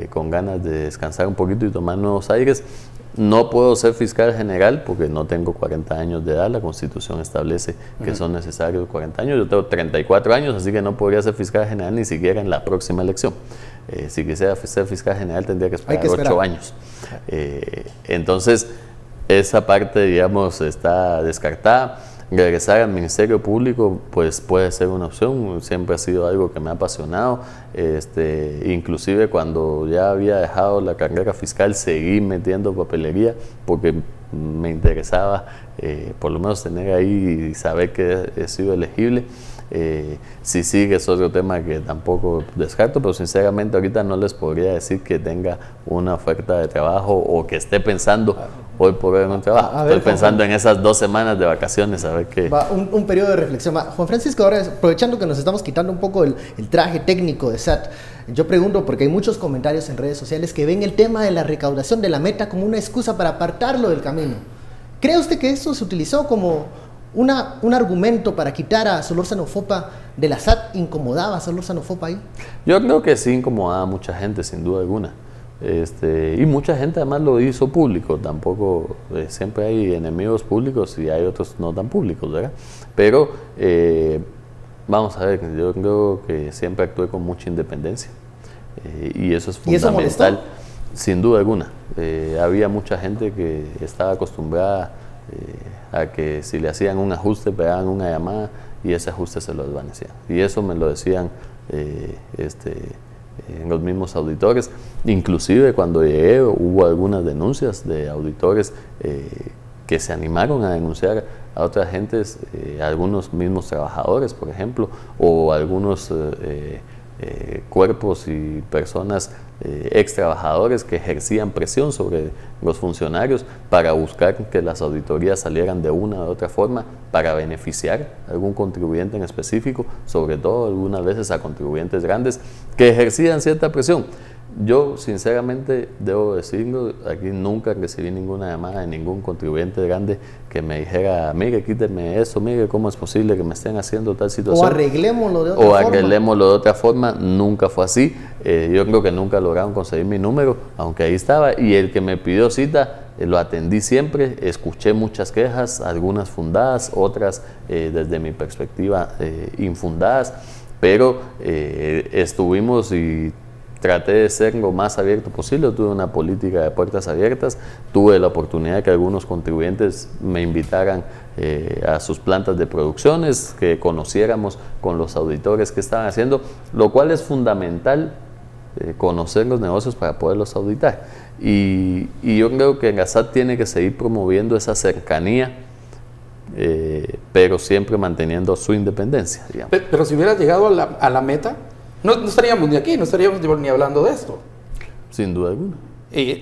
con ganas de descansar un poquito y tomar nuevos aires. No puedo ser fiscal general porque no tengo 40 años de edad, la Constitución establece que son necesarios 40 años, yo tengo 34 años, así que no podría ser fiscal general ni siquiera en la próxima elección. Si quisiera ser fiscal general tendría que esperar 8 años. Entonces, esa parte, digamos, está descartada. Regresar al Ministerio Público, pues puede ser una opción, siempre ha sido algo que me ha apasionado. Inclusive cuando ya había dejado la carrera fiscal, seguí metiendo papelería porque me interesaba por lo menos tener ahí y saber que he sido elegible. Si sigue es otro tema que tampoco descarto, pero sinceramente ahorita no les podría decir que tenga una oferta de trabajo o que esté pensando hoy por hoy en un trabajo. Estoy pensando en esas 2 semanas de vacaciones, a ver qué. Un periodo de reflexión. Juan Francisco, ahora aprovechando que nos estamos quitando un poco el traje técnico de SAT, yo pregunto porque hay muchos comentarios en redes sociales que ven el tema de la recaudación de la meta como una excusa para apartarlo del camino. ¿Cree usted que esto se utilizó como un argumento para quitar a Solórzano Fopa de la SAT? ¿Incomodaba a Solórzano Fopa ahí? Yo creo que sí incomodaba a mucha gente, sin duda alguna. Y mucha gente además lo hizo público. Tampoco siempre hay enemigos públicos y hay otros no tan públicos, ¿verdad? Pero vamos a ver, yo creo que siempre actué con mucha independencia y eso es fundamental. ¿Y eso molestó? Sin duda alguna. Había mucha gente que estaba acostumbrada a que si le hacían un ajuste, pegaban una llamada y ese ajuste se lo desvanecían. Y eso me lo decían los mismos auditores. Inclusive cuando llegué hubo algunas denuncias de auditores que se animaron a denunciar a otras gentes, algunos mismos trabajadores, por ejemplo, o algunos cuerpos y personas ex trabajadores que ejercían presión sobre los funcionarios para buscar que las auditorías salieran de una u otra forma para beneficiar a algún contribuyente en específico, sobre todo algunas veces a contribuyentes grandes que ejercían cierta presión. Yo sinceramente debo decirlo, aquí nunca recibí ninguna llamada de ningún contribuyente grande que me dijera, mire, quíteme eso, mire, ¿cómo es posible que me estén haciendo tal situación? O arreglémoslo de otra forma. O arreglémoslo de otra forma, nunca fue así. Yo creo que nunca lograron conseguir mi número, aunque ahí estaba, y el que me pidió cita, lo atendí siempre, escuché muchas quejas, algunas fundadas, otras desde mi perspectiva infundadas, pero estuvimos y traté de ser lo más abierto posible. Tuve una política de puertas abiertas, tuve la oportunidad de que algunos contribuyentes me invitaran a sus plantas de producciones, que conociéramos con los auditores que estaban haciendo, lo cual es fundamental, conocer los negocios para poderlos auditar. Y yo creo que Gasat tiene que seguir promoviendo esa cercanía, pero siempre manteniendo su independencia, digamos. Pero si hubiera llegado a la meta, no estaríamos ni aquí, no estaríamos ni hablando de esto. Sin duda alguna.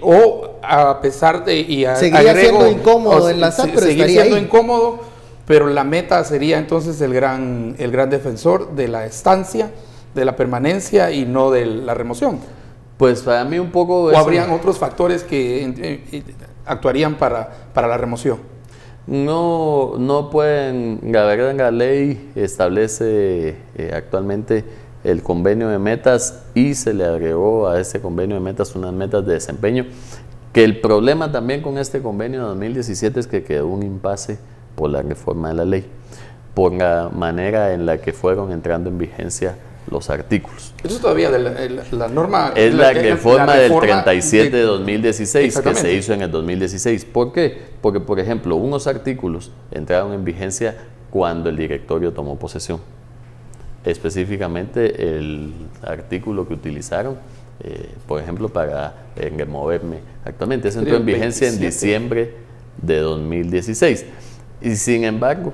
O a pesar de... Seguiría siendo incómodo en la SAT, pero seguir estaría siendo ahí. incómodo, pero la meta sería entonces el gran defensor de la estancia, de la permanencia y no de la remoción. Pues para mí un poco... ¿O habrían otros factores que actuarían para la remoción? No pueden, la verdad, la ley establece actualmente el convenio de metas y se le agregó a ese convenio de metas unas metas de desempeño, que el problema también con este convenio de 2017 es que quedó un impasse por la reforma de la ley, por la manera en la que fueron entrando en vigencia los artículos. Eso todavía la norma... Es la reforma del 37 de 2016 que se hizo en el 2016. ¿Por qué? Porque, por ejemplo, unos artículos entraron en vigencia cuando el directorio tomó posesión. Específicamente el artículo que utilizaron, por ejemplo, para removerme actualmente. Eso entró en vigencia en diciembre de 2016. Y sin embargo,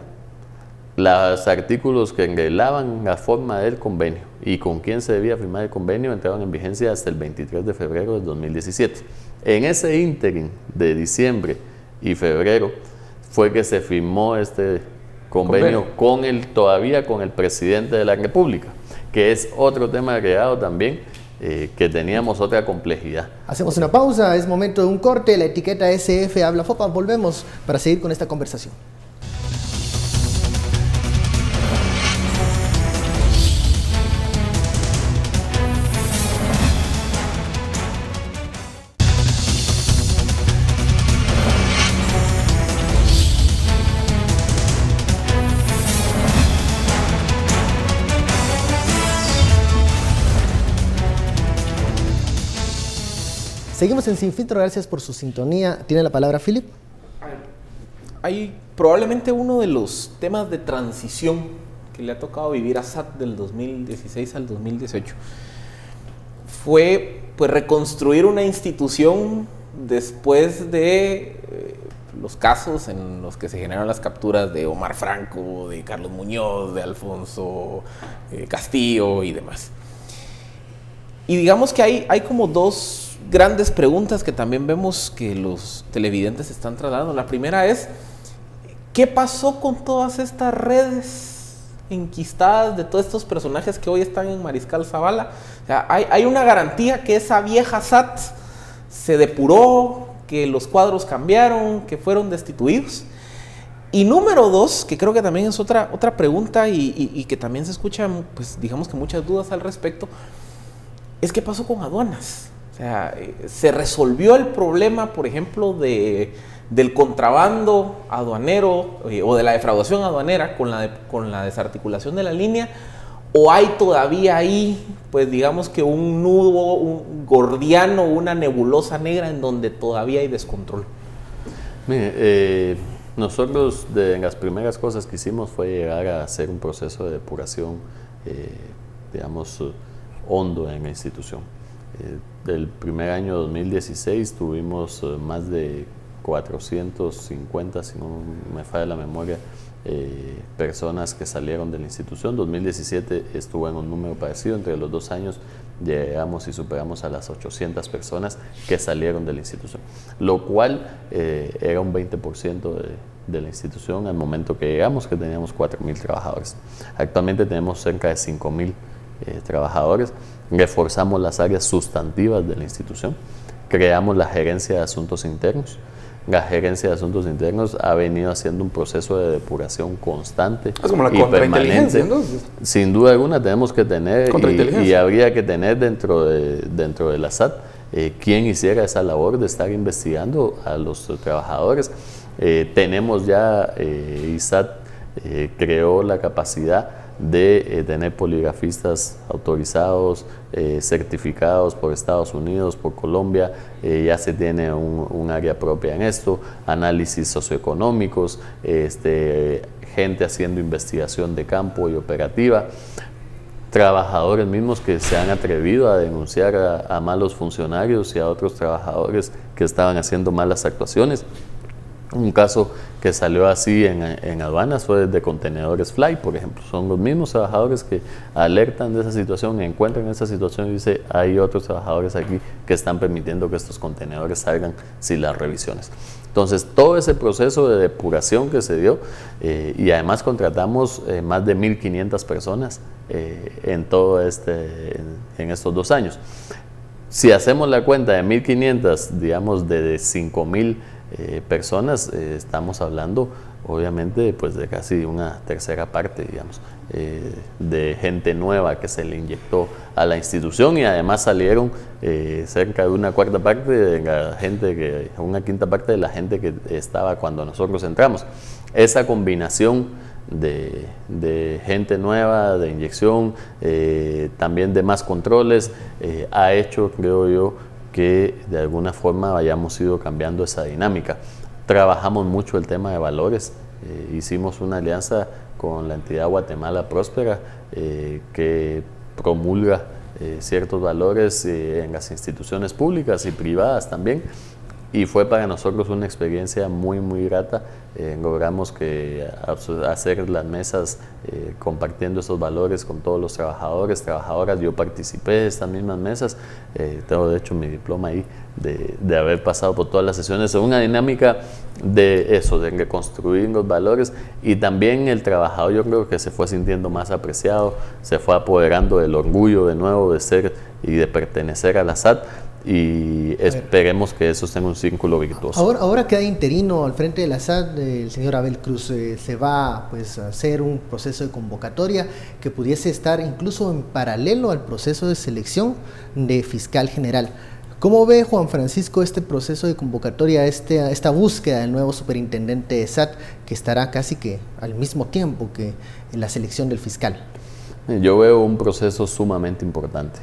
los artículos que reglaban la forma del convenio y con quién se debía firmar el convenio entraron en vigencia hasta el 23 de febrero de 2017. En ese ínterin de diciembre y febrero fue que se firmó este convenio todavía con el presidente de la República, que es otro tema agregado también, que teníamos otra complejidad. Hacemos una pausa, es momento de un corte. La etiqueta SF habla Fopa. Volvemos para seguir con esta conversación. Seguimos en Sin Filtro, gracias por su sintonía. ¿Tiene la palabra Philip? Hay probablemente uno de los temas de transición que le ha tocado vivir a SAT del 2016 al 2018. Fue pues reconstruir una institución después de los casos en los que se generaron las capturas de Omar Franco, de Carlos Muñoz, de Alfonso Castillo y demás. Y digamos que hay como dos grandes preguntas que también vemos que los televidentes están trasladando. La primera es, ¿qué pasó con todas estas redes enquistadas de todos estos personajes que hoy están en Mariscal Zavala? O sea, hay una garantía que esa vieja SAT se depuró, que los cuadros cambiaron, que fueron destituidos. Y número dos, que creo que también es otra pregunta y que también se escuchan, pues digamos que muchas dudas al respecto, es qué pasó con aduanas. O sea, se resolvió el problema, por ejemplo, del contrabando aduanero o de la defraudación aduanera con la desarticulación de la línea, o hay todavía ahí, pues digamos que un nudo, un gordiano, una nebulosa negra en donde todavía hay descontrol. Mire, nosotros de las primeras cosas que hicimos fue llegar a hacer un proceso de depuración, digamos, hondo en la institución. Del primer año 2016 tuvimos más de 450, si no me falla la memoria, personas que salieron de la institución. 2017 estuvo en un número parecido, entre los 2 años llegamos y superamos a las 800 personas que salieron de la institución, lo cual era un 20% de la institución al momento que llegamos, que teníamos 4.000 trabajadores. Actualmente tenemos cerca de 5.000 trabajadores. Reforzamos las áreas sustantivas de la institución, creamos la gerencia de asuntos internos. La gerencia de asuntos internos ha venido haciendo un proceso de depuración constante y permanente. Sin duda alguna tenemos que tener y habría que tener dentro de la SAT quien hiciera esa labor de estar investigando a los trabajadores. Tenemos ya, ISAT creó la capacidad de tener poligrafistas autorizados, certificados por Estados Unidos, por Colombia. Ya se tiene un área propia en esto, análisis socioeconómicos, gente haciendo investigación de campo y operativa, trabajadores mismos que se han atrevido a denunciar a malos funcionarios y a otros trabajadores que estaban haciendo malas actuaciones. Un caso que salió así en aduanas fue de contenedores Fly, por ejemplo. Son los mismos trabajadores que alertan de esa situación, encuentran esa situación y dicen, hay otros trabajadores aquí que están permitiendo que estos contenedores salgan sin las revisiones. Entonces, todo ese proceso de depuración que se dio, y además contratamos más de 1.500 personas en estos 2 años. Si hacemos la cuenta de 1.500, digamos, de 5.000 personas, estamos hablando obviamente pues de casi una tercera parte, digamos, de gente nueva que se le inyectó a la institución, y además salieron cerca de una cuarta parte de la gente, una quinta parte de la gente que estaba cuando nosotros entramos. Esa combinación de gente nueva, de inyección, también de más controles, ha hecho, creo yo, que de alguna forma hayamos ido cambiando esa dinámica. Trabajamos mucho el tema de valores, hicimos una alianza con la entidad Guatemala Próspera que promulga ciertos valores en las instituciones públicas y privadas también, y fue para nosotros una experiencia muy muy grata. Logramos hacer las mesas compartiendo esos valores con todos los trabajadores, trabajadoras. Yo participé de estas mismas mesas, tengo de hecho mi diploma ahí de haber pasado por todas las sesiones. Es una dinámica de eso, de reconstruir los valores, y también el trabajador yo creo que se fue sintiendo más apreciado, se fue apoderando del orgullo de nuevo de ser y de pertenecer a la SAT, y esperemos que eso tenga un círculo virtuoso. Ahora queda interino al frente de la SAT el señor Abel Cruz. Se va pues a hacer un proceso de convocatoria que pudiese estar incluso en paralelo al proceso de selección de fiscal general. ¿Cómo ve Juan Francisco este proceso de convocatoria, esta búsqueda del nuevo superintendente de SAT, que estará casi que al mismo tiempo que en la selección del fiscal? Yo veo un proceso sumamente importante.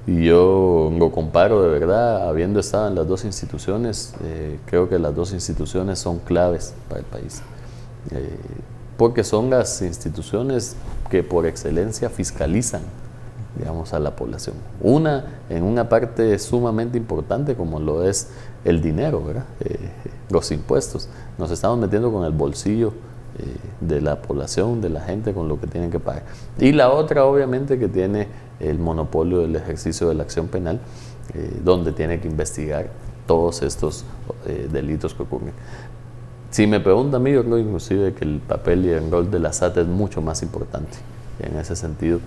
Y yo lo comparo de verdad, habiendo estado en las dos instituciones, creo que las dos instituciones son claves para el país, porque son las instituciones que por excelencia fiscalizan, digamos, a la población. Una, en una parte sumamente importante como lo es el dinero, ¿verdad? Los impuestos. Nos estamos metiendo con el bolsillo de la población, de la gente, con lo que tienen que pagar. Y la otra, obviamente, que tiene el monopolio del ejercicio de la acción penal, donde tiene que investigar todos estos delitos que ocurren. Si me pregunta a mí, yo creo inclusive que el papel y el rol de la SAT es mucho más importante. En ese sentido,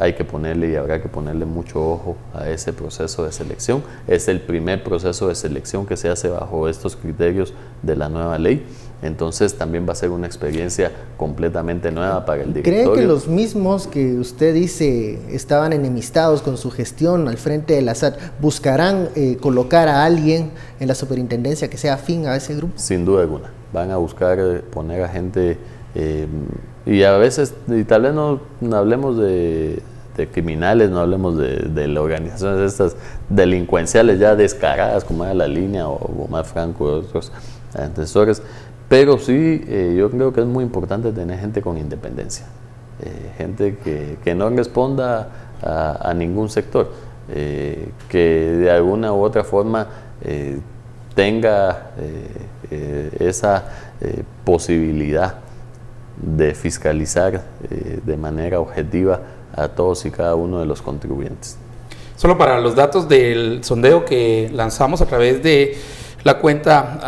hay que ponerle, y habrá que ponerle mucho ojo a ese proceso de selección. Es el primer proceso de selección que se hace bajo estos criterios de la nueva ley. Entonces también va a ser una experiencia completamente nueva para el directorio. ¿Cree que los mismos que usted dice estaban enemistados con su gestión al frente de la SAT buscarán colocar a alguien en la superintendencia que sea afín a ese grupo? Sin duda alguna. Van a buscar poner a gente, y a veces, y tal vez no hablemos de criminales, no hablemos de las organizaciones estas delincuenciales ya descaradas, como era La Línea o Omar Franco y otros antecesores. Pero sí, yo creo que es muy importante tener gente con independencia, gente que no responda a ningún sector, que de alguna u otra forma tenga esa posibilidad de fiscalizar de manera objetiva a todos y cada uno de los contribuyentes. Solo para los datos del sondeo que lanzamos a través de la cuenta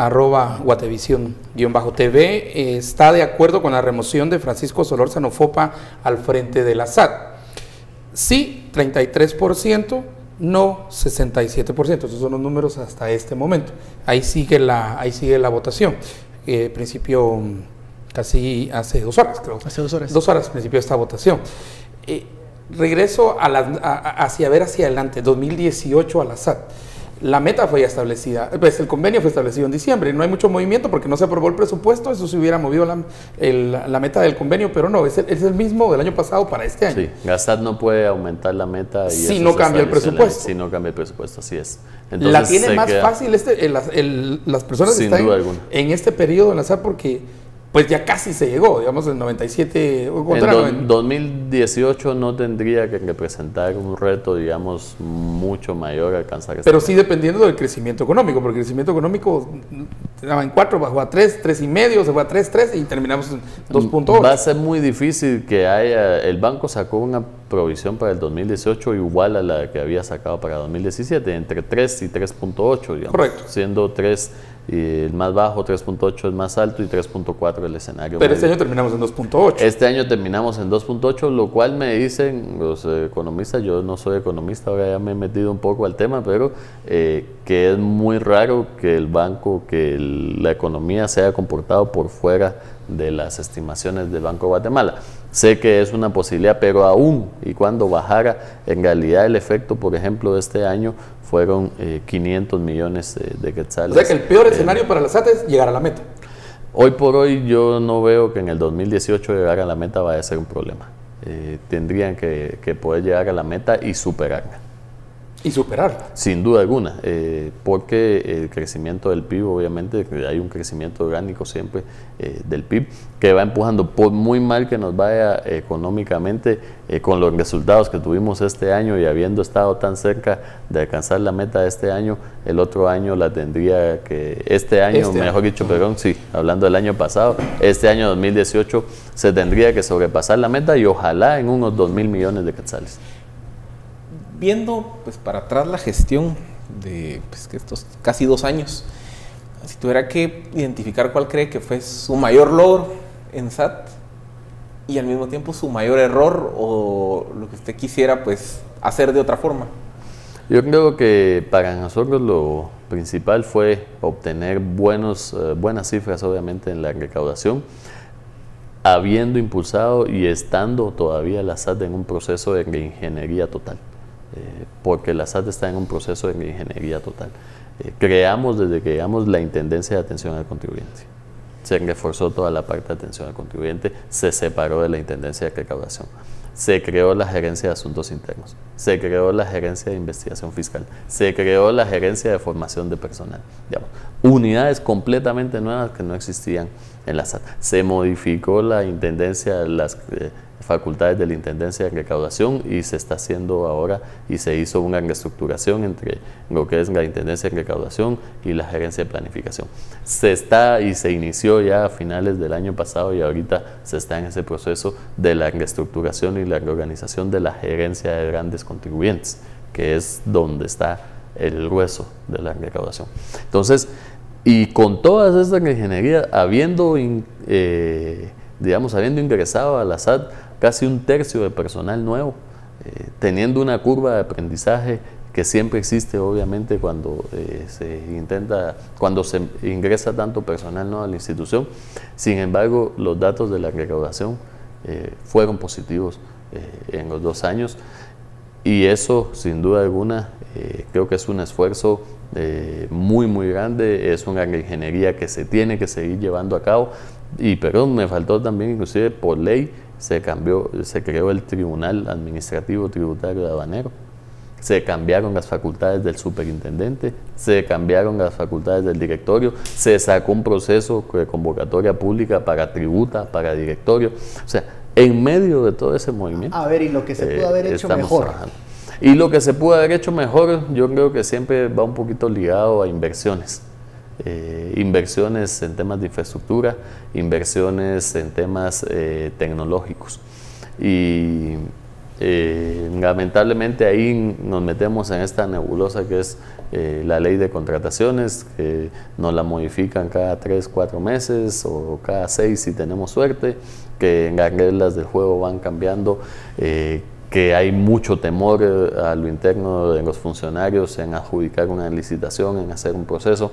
@Guatevisión_TV, está de acuerdo con la remoción de Francisco Solórzano Fopa al frente de la SAT. Sí, 33%, no 67%. Esos son los números hasta este momento. Ahí sigue la votación. Principio casi hace 2 horas, creo. Hace 2 horas. 2 horas principio esta votación. Regreso hacia adelante, 2018 a la SAT. La meta fue ya establecida, pues el convenio fue establecido en diciembre, no hay mucho movimiento porque no se aprobó el presupuesto, eso se hubiera movido la meta del convenio, pero no, es el mismo del año pasado para este año. Sí, la SAT no puede aumentar la meta si no cambia el presupuesto. Si no cambia el presupuesto, así es. Entonces, la tiene más fácil las personas que están en este periodo en la SAT porque pues ya casi se llegó, digamos, el 97. En 2018 no tendría que representar un reto, digamos, mucho mayor a alcanzar este. Pero sí dependiendo del crecimiento económico, porque el crecimiento económico estaba en 4, bajó a 3, 3,5, se fue a 3 y terminamos en 2.8. Va a ser muy difícil que haya, el banco sacó una provisión para el 2018 igual a la que había sacado para 2017, entre 3 y 3.8, digamos. Correcto. Siendo 3 el más bajo, 3.8 es más alto y 3.4 el escenario. Pero medio. Este año terminamos en 2.8. Este año terminamos en 2.8, lo cual me dicen los economistas, yo no soy economista, ahora ya me he metido un poco al tema, pero que es muy raro que el banco, que la economía se haya comportado por fuera de las estimaciones del Banco de Guatemala. Sé que es una posibilidad, pero aún y cuando bajara, en realidad el efecto, por ejemplo, de este año fueron 500 millones de quetzales. O sea que el peor escenario para la SAT es llegar a la meta. Hoy por hoy yo no veo que en el 2018 llegar a la meta vaya a ser un problema. Tendrían que poder llegar a la meta y superarla. Y superarla. Sin duda alguna, porque el crecimiento del PIB, obviamente, hay un crecimiento orgánico siempre del PIB que va empujando, por muy mal que nos vaya económicamente, con los resultados que tuvimos este año y habiendo estado tan cerca de alcanzar la meta de este año, el otro año la tendría que, mejor dicho, perdón, sí, hablando del año pasado, este año 2018 se tendría que sobrepasar la meta y ojalá en unos 2.000 millones de quetzales. Viendo pues para atrás la gestión de pues, estos casi 2 años, si tuviera que identificar cuál cree que fue su mayor logro en SAT y al mismo tiempo su mayor error o lo que usted quisiera pues hacer de otra forma. Yo creo que para nosotros lo principal fue obtener buenas cifras, obviamente, en la recaudación, habiendo impulsado y estando todavía la SAT en un proceso de reingeniería total. Porque la SAT está en un proceso de ingeniería total. Creamos desde que llegamos la Intendencia de Atención al Contribuyente. Se reforzó toda la parte de atención al contribuyente, se separó de la Intendencia de Recaudación. Se creó la Gerencia de Asuntos Internos, se creó la Gerencia de Investigación Fiscal, se creó la Gerencia de Formación de Personal. Digamos, unidades completamente nuevas que no existían en la SAT. Se modificó la Intendencia, las facultades de la Intendencia de Recaudación y se está haciendo ahora y se hizo una reestructuración entre lo que es la Intendencia de Recaudación y la Gerencia de Planificación. Se inició ya a finales del año pasado y ahorita se está en ese proceso de la reestructuración y la reorganización de la Gerencia de Grandes Contribuyentes, que es donde está el grueso de la recaudación. Entonces, y con todas estas ingenierías, habiendo ingresado a la SAT casi 1/3 de personal nuevo, teniendo una curva de aprendizaje que siempre existe, obviamente, cuando se ingresa tanto personal nuevo a la institución. Sin embargo, los datos de la recaudación fueron positivos en los 2 años y eso, sin duda alguna, creo que es un esfuerzo muy grande, es una ingeniería que se tiene que seguir llevando a cabo. Y perdón, me faltó también, inclusive por ley, se creó el Tribunal Administrativo Tributario de Aduanero, se cambiaron las facultades del superintendente, se cambiaron las facultades del directorio, se sacó un proceso de convocatoria pública para tributa, para directorio. O sea, en medio de todo ese movimiento. A ver, y lo que se pudo haber hecho mejor. Trabajando. Y lo que se pudo haber hecho mejor, yo creo que siempre va un poquito ligado a inversiones. Inversiones en temas de infraestructura, inversiones en temas tecnológicos. Y lamentablemente ahí nos metemos en esta nebulosa que es la ley de contrataciones, que nos la modifican cada 3-4 meses o cada 6 si tenemos suerte, que las reglas del juego van cambiando, que hay mucho temor a lo interno de los funcionarios en adjudicar una licitación, en hacer un proceso.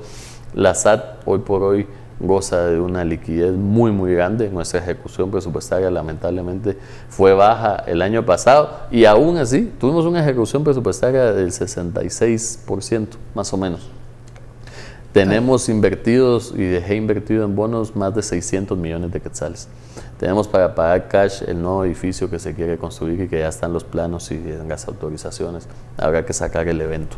La SAT hoy por hoy goza de una liquidez muy grande. Nuestra ejecución presupuestaria lamentablemente fue baja el año pasado y aún así tuvimos una ejecución presupuestaria del 66% más o menos. Tenemos invertidos y dejé invertido en bonos más de 600 millones de quetzales. Tenemos para pagar cash el nuevo edificio que se quiere construir y que ya están los planos y las autorizaciones. Habrá que sacar el evento.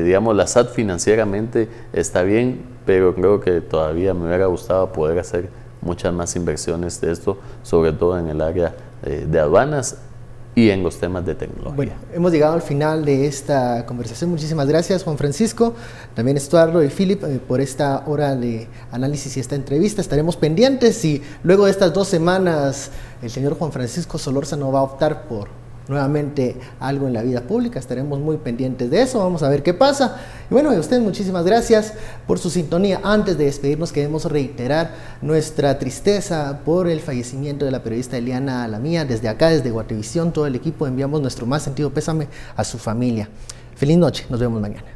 Digamos, la SAT financieramente está bien, pero creo que todavía me hubiera gustado poder hacer muchas más inversiones de esto, sobre todo en el área de aduanas y en los temas de tecnología. Bueno, hemos llegado al final de esta conversación. Muchísimas gracias, Juan Francisco, también Estuardo y Philip, por esta hora de análisis y esta entrevista. Estaremos pendientes si luego de estas 2 semanas el señor Juan Francisco Solórzano va a optar por nuevamente algo en la vida pública. Estaremos muy pendientes de eso, vamos a ver qué pasa. Y bueno, a ustedes muchísimas gracias por su sintonía. Antes de despedirnos, queremos reiterar nuestra tristeza por el fallecimiento de la periodista Eliana Alamía. Desde acá, desde Guatevisión, todo el equipo enviamos nuestro más sentido pésame a su familia. Feliz noche, nos vemos mañana.